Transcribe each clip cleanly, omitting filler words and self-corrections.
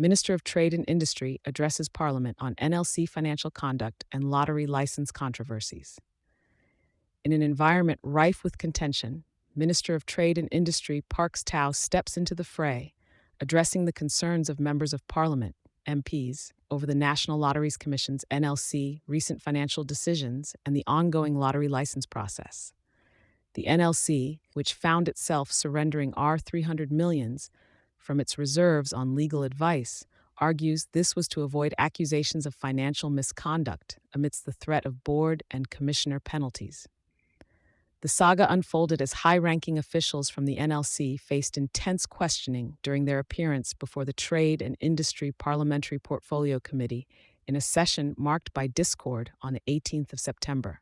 Minister of Trade and Industry addresses Parliament on NLC financial conduct and lottery license controversies. In an environment rife with contention, Minister of Trade and Industry Parks Tao steps into the fray, addressing the concerns of members of Parliament, MPs, over the National Lotteries Commission's NLC recent financial decisions and the ongoing lottery license process. The NLC, which found itself surrendering $300 million from its reserves on legal advice, argues this was to avoid accusations of financial misconduct amidst the threat of board and commissioner penalties. The saga unfolded as high-ranking officials from the NLC faced intense questioning during their appearance before the Trade and Industry Parliamentary Portfolio Committee in a session marked by discord on the 18th of September.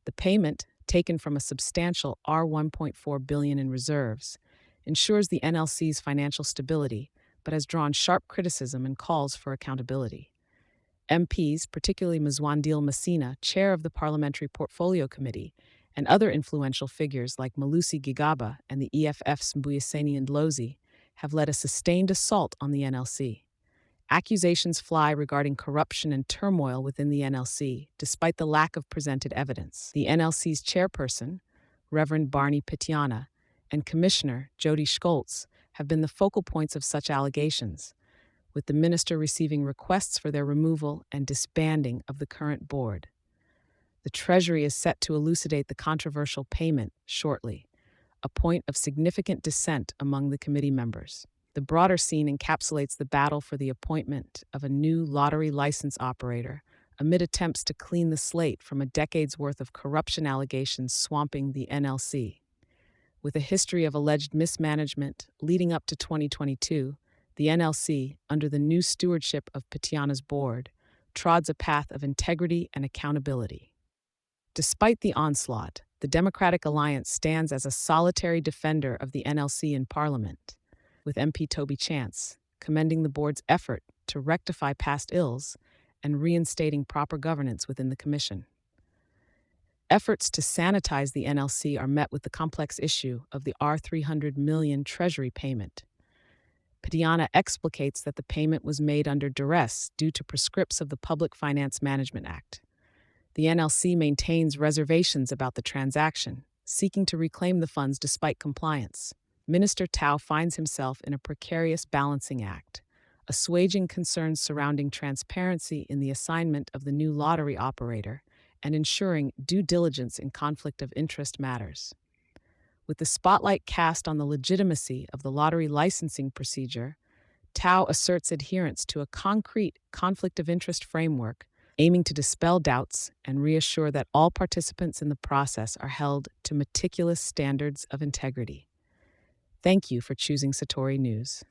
The payment, taken from a substantial $1.4 billion in reserves, ensures the NLC's financial stability, but has drawn sharp criticism and calls for accountability. MPs, particularly Mzwandile Masina, chair of the Parliamentary Portfolio Committee, and other influential figures like Malusi Gigaba and the EFF's Mbuyiseni and Lozi, have led a sustained assault on the NLC. Accusations fly regarding corruption and turmoil within the NLC, despite the lack of presented evidence. The NLC's chairperson, Reverend Barney Pityana, and Commissioner Jody Scholz have been the focal points of such allegations, with the minister receiving requests for their removal and disbanding of the current board. The Treasury is set to elucidate the controversial payment shortly, a point of significant dissent among the committee members. The broader scene encapsulates the battle for the appointment of a new lottery license operator amid attempts to clean the slate from a decade's worth of corruption allegations swamping the NLC. With a history of alleged mismanagement leading up to 2022, the NLC, under the new stewardship of Pityana's board, trods a path of integrity and accountability. Despite the onslaught, the Democratic Alliance stands as a solitary defender of the NLC in Parliament, with MP Toby Chance commending the board's effort to rectify past ills and reinstating proper governance within the Commission. Efforts to sanitize the NLC are met with the complex issue of the $300 million Treasury payment. Pityana explicates that the payment was made under duress due to prescripts of the Public Finance Management Act. The NLC maintains reservations about the transaction, seeking to reclaim the funds despite compliance. Minister Tao finds himself in a precarious balancing act, assuaging concerns surrounding transparency in the assignment of the new lottery operator and ensuring due diligence in conflict of interest matters. With the spotlight cast on the legitimacy of the lottery licensing procedure, Tao asserts adherence to a concrete conflict of interest framework, aiming to dispel doubts and reassure that all participants in the process are held to meticulous standards of integrity. Thank you for choosing Satori News.